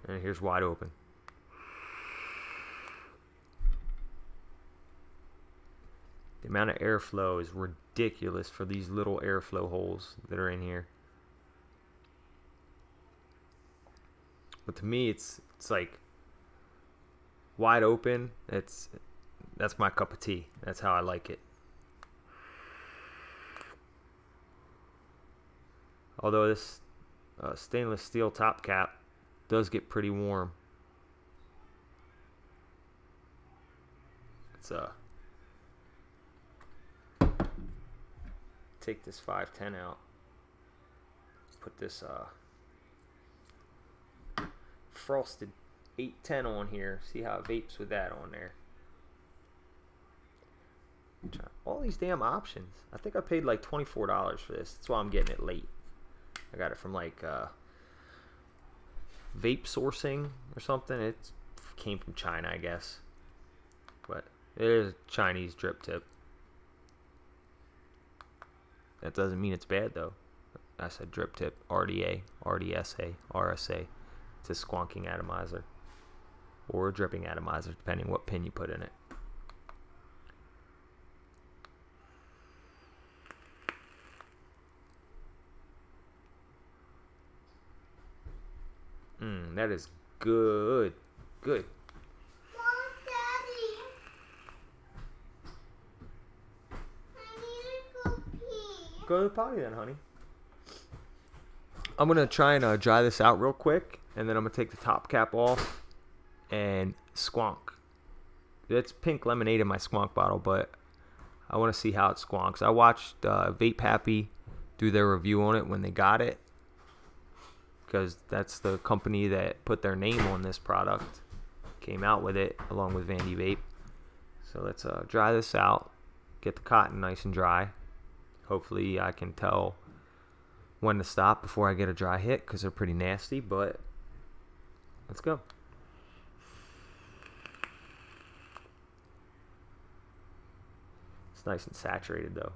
And here's wide open. The amount of airflow is ridiculous for these little airflow holes that are in here. But to me, it's like wide open. That's my cup of tea. That's how I like it. Although this stainless steel top cap does get pretty warm. Let's take this 510 out. Put this frosted 810 on here. See how it vapes with that on there. All these damn options. I think I paid like $24 for this. That's why I'm getting it late. I got it from like vape sourcing or something. It came from China, I guess. But it is a Chinese drip tip. That doesn't mean it's bad though. I said drip tip, RDA, RDSA, RSA. It's a squonking atomizer or a dripping atomizer, depending what pin you put in it. That is good. Good. Mom, Daddy. I need to go pee. Go to the potty then, honey. I'm going to try and dry this out real quick, and then I'm going to take the top cap off and squonk. It's pink lemonade in my squonk bottle, but I want to see how it squonks. I watched Vape Happy do their review on it when they got it, because that's the company that put their name on this product, came out with it along with Vandy Vape. So let's dry this out, get the cotton nice and dry. Hopefully I can tell when to stop before I get a dry hit, because they're pretty nasty, but let's go. It's nice and saturated though.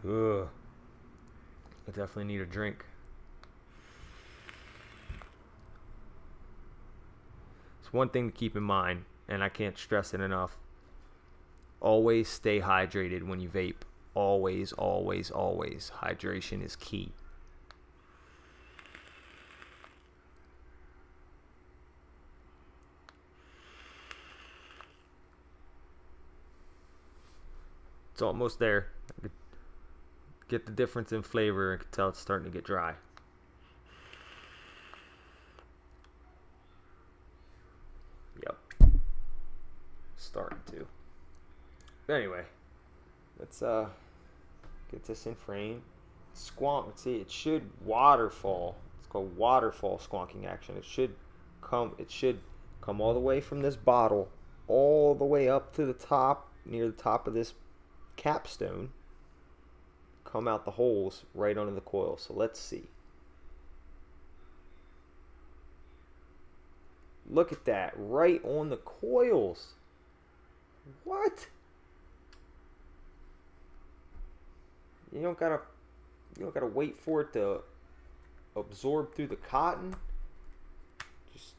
Ugh. I definitely need a drink. It's one thing to keep in mind, and I can't stress it enough. Always stay hydrated when you vape. Always, always, always. Hydration is key. It's almost there. Get the difference in flavor. I can tell it's starting to get dry. Yep. Starting to. But anyway, let's get this in frame. Squonk. Let's see. It should waterfall. It's called waterfall squonking action. It should come all the way from this bottle all the way up to the top, near the top of this capstone. Come out the holes right under the coil. So let's see. Look at that, right on the coils. What? You don't gotta wait for it to absorb through the cotton. Just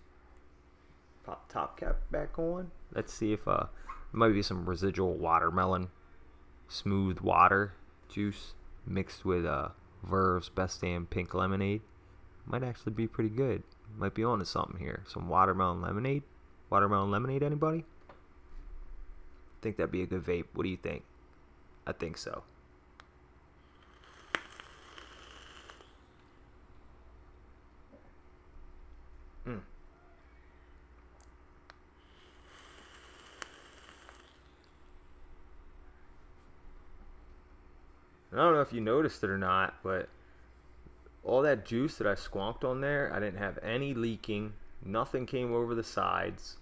pop top cap back on. Let's see if there might be some residual watermelon smooth water juice mixed with Verve's Best Damn Pink Lemonade. Might actually be pretty good. Might be onto something here. Some watermelon lemonade. Watermelon lemonade, anybody? Think that'd be a good vape. What do you think? I think so. I don't know if you noticed it or not, but all that juice that I squonked on there, I didn't have any leaking. Nothing came over the sides.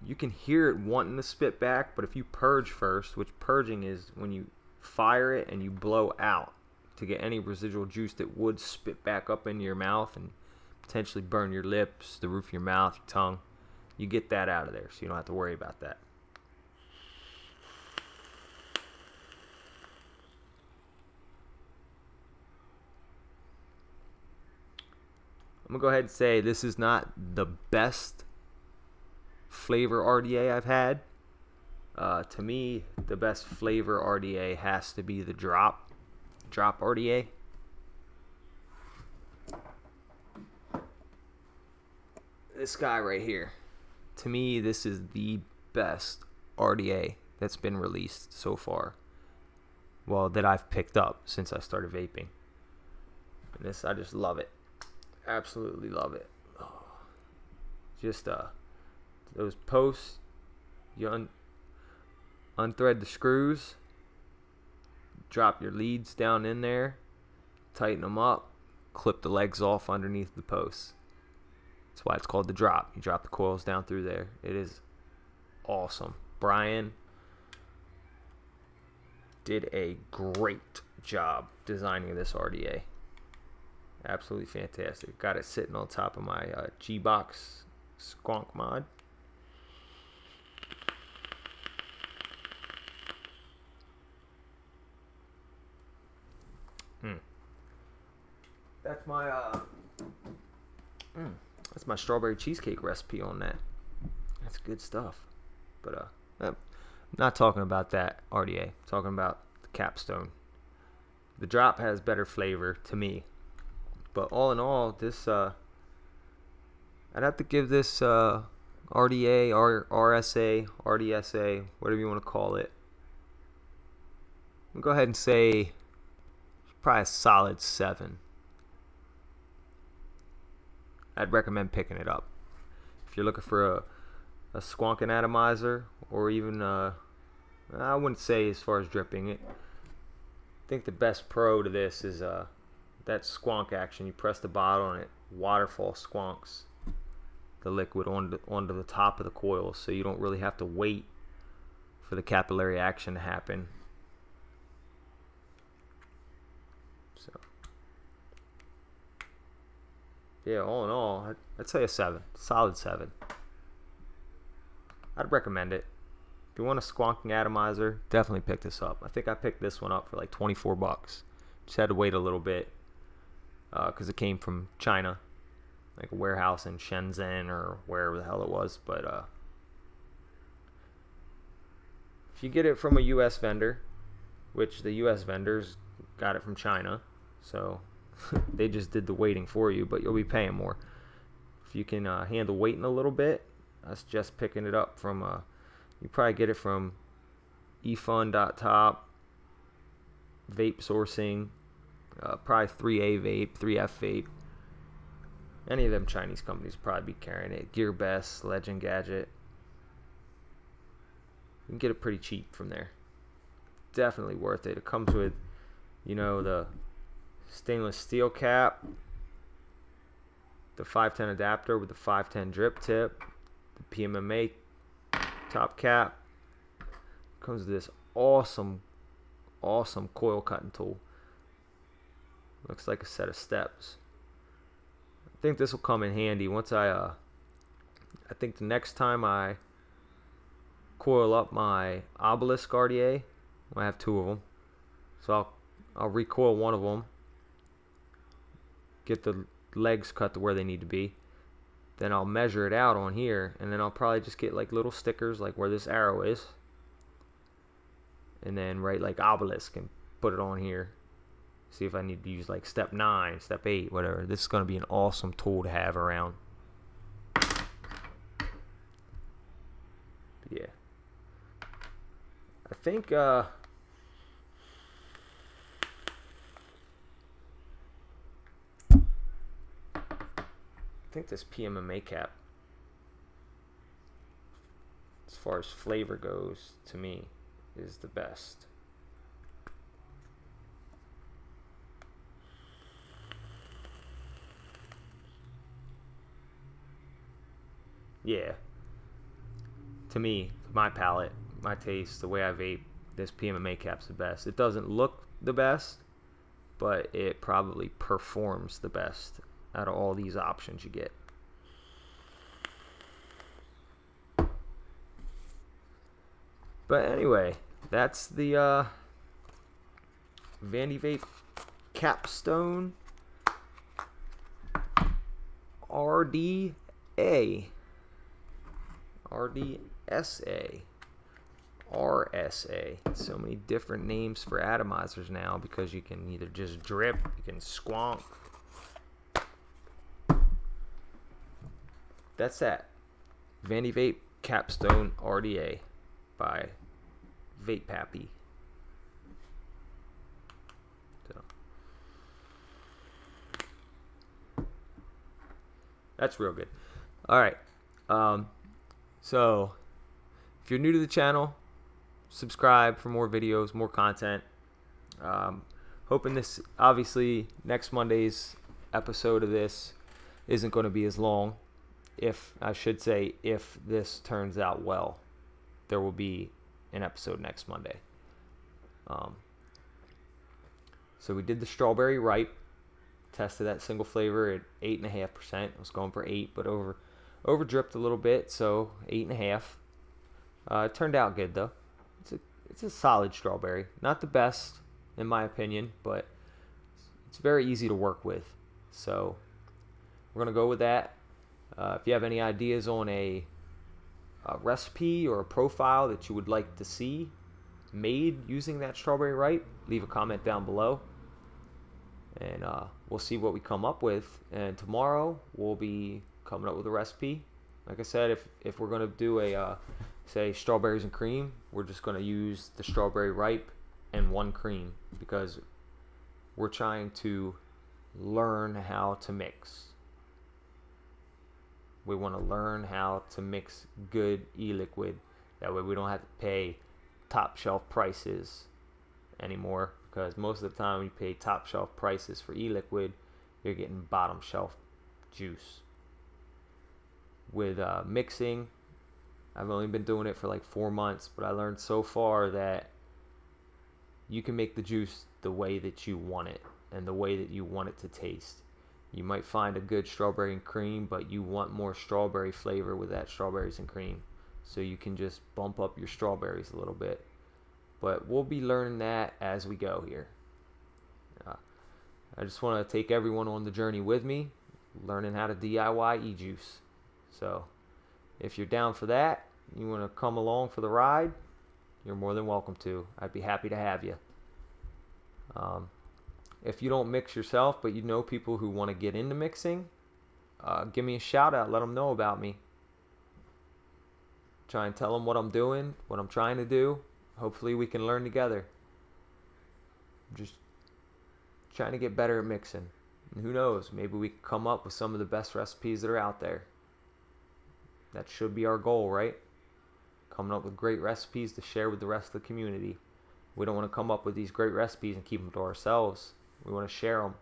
You can hear it wanting to spit back, but if you purge first, which purging is when you fire it and you blow out to get any residual juice that would spit back up into your mouth and potentially burn your lips, the roof of your mouth, your tongue, you get that out of there, so you don't have to worry about that. I'm going to go ahead and say this is not the best flavor RDA I've had. To me, the best flavor RDA has to be the drop RDA. This guy right here. To me, this is the best RDA that's been released so far. Well, that I've picked up since I started vaping. And this, I just love it. Absolutely love it. Oh, just those posts, you unthread the screws, drop your leads down in there, tighten them up, clip the legs off underneath the posts. That's why it's called the drop. You drop the coils down through there. It is awesome. Brian did a great job designing this RDA. Absolutely fantastic. Got it sitting on top of my G-Box Squonk mod. That's my that's my strawberry cheesecake recipe on that. That's good stuff. But I'm not talking about that RDA. I'm talking about the Capstone. The drop has better flavor to me. But all in all, this I'd have to give this RDA, RSA, RDSA, whatever you want to call it. I'll go ahead and say probably a solid 7. I'd recommend picking it up. If you're looking for a squonking atomizer, or even I wouldn't say as far as dripping it. I think the best pro to this is that squonk action. You press the bottle and it waterfall squonks the liquid onto the top of the coil, so you don't really have to wait for the capillary action to happen. So yeah, all in all, I'd say a 7, solid 7. I'd recommend it. If you want a squonking atomizer, definitely pick this up. I think I picked this one up for like 24 bucks. Just had to wait a little bit because it came from China, like a warehouse in Shenzhen or wherever the hell it was. But if you get it from a U.S. vendor, which the U.S. vendors got it from China, so they just did the waiting for you, but you'll be paying more. If you can handle waiting a little bit, I suggest picking it up from you probably get it from efun.top, vape sourcing, probably 3A vape, 3F vape. Any of them Chinese companies probably be carrying it. GearBest, Legend Gadget. You can get it pretty cheap from there. Definitely worth it. It comes with, you know, the stainless steel cap, the 510 adapter with the 510 drip tip, the PMMA top cap. Comes with this awesome coil cutting tool. Looks like a set of steps. I think this will come in handy once I think the next time I coil up my Obelisk RDA, I have 2 of them, so I'll recoil one of them, get the legs cut to where they need to be, then I'll measure it out on here, and then I'll probably just get like little stickers like where this arrow is, and then write like Obelisk and put it on here. See if I need to use like step 9, step 8, whatever. This is going to be an awesome tool to have around. But yeah, I think this PMMA cap, as far as flavor goes, to me, is the best. Yeah, to me, my palate, my taste, the way I vape, this PMMA cap's the best. It doesn't look the best, but it probably performs the best out of all these options you get. But anyway, that's the Vandy Vape Capstone RDA, RDSA, RSA. So many different names for atomizers now, because you can either just drip, you can squonk. That's that. Vandy Vape Capstone RDA by Vape Pappy. So that's real good. All right. So if you're new to the channel, subscribe for more videos, more content. Hoping this, obviously, next Monday's episode of this isn't going to be as long. If this turns out well, there will be an episode next Monday. So we did the strawberry ripe, tested that single flavor at 8.5%. I was going for 8, but over dripped a little bit, so 8.5. It turned out good though. It's a solid strawberry, not the best in my opinion, but it's very easy to work with. So we're going to go with that. If you have any ideas on a recipe or a profile that you would like to see made using that strawberry ripe, leave a comment down below, and we'll see what we come up with. And tomorrow we'll be coming up with a recipe. Like I said, if we're going to do a say strawberries and cream, we're just going to use the strawberry ripe and 1 cream, because we're trying to learn how to mix. We want to learn how to mix good e-liquid. That way we don't have to pay top shelf prices anymore, because most of the time when you pay top shelf prices for e-liquid, you're getting bottom shelf juice. With mixing, I've only been doing it for like 4 months, but I learned so far that you can make the juice the way that you want it and the way that you want it to taste. You might find a good strawberry and cream, but you want more strawberry flavor with that strawberries and cream. So you can just bump up your strawberries a little bit. But we'll be learning that as we go here. I just want to take everyone on the journey with me, learning how to DIY ejuice. So if you're down for that, you want to come along for the ride, you're more than welcome to. I'd be happy to have you. If you don't mix yourself, but you know people who want to get into mixing, give me a shout out. Let them know about me. Try and tell them what I'm doing, what I'm trying to do. Hopefully we can learn together. Just trying to get better at mixing. And who knows, maybe we can come up with some of the best recipes that are out there. That should be our goal, right? Coming up with great recipes to share with the rest of the community. We don't want to come up with these great recipes and keep them to ourselves. We want to share them,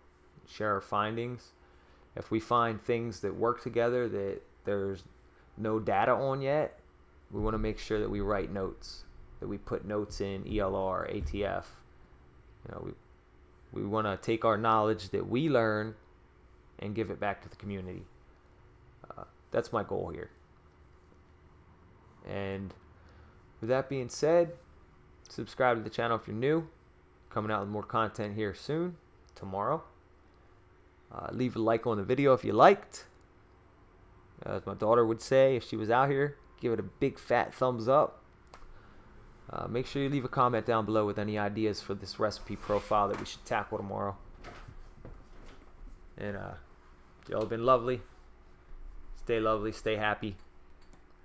share our findings. If we find things that work together that there's no data on yet, we want to make sure that we write notes, that we put notes in ELR, ATF. You know, we want to take our knowledge that we learn and give it back to the community. That's my goal here. And with that being said, subscribe to the channel if you're new. Coming out with more content here soon, tomorrow. Leave a like on the video if you liked. As my daughter would say if she was out here, give it a big fat thumbs up. Make sure you leave a comment down below with any ideas for this recipe profile that we should tackle tomorrow. And y'all have been lovely. Stay happy.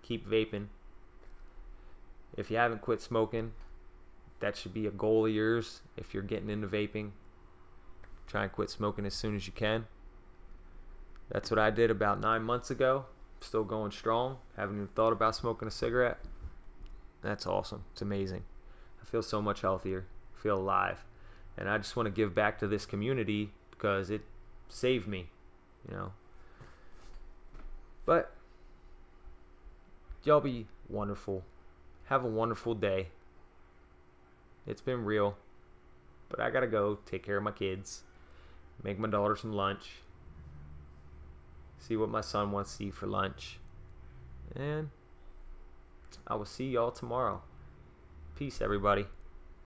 Keep vaping. If you haven't quit smoking, that should be a goal of yours. If you're getting into vaping, try and quit smoking as soon as you can. That's what I did about 9 months ago. Still going strong. Haven't even thought about smoking a cigarette. That's awesome. It's amazing. I feel so much healthier. I feel alive. And I just want to give back to this community because it saved me, you know. But y'all be wonderful. Have a wonderful day. It's been real, but I gotta go take care of my kids, make my daughter some lunch, see what my son wants to eat for lunch, and I will see y'all tomorrow. Peace, everybody.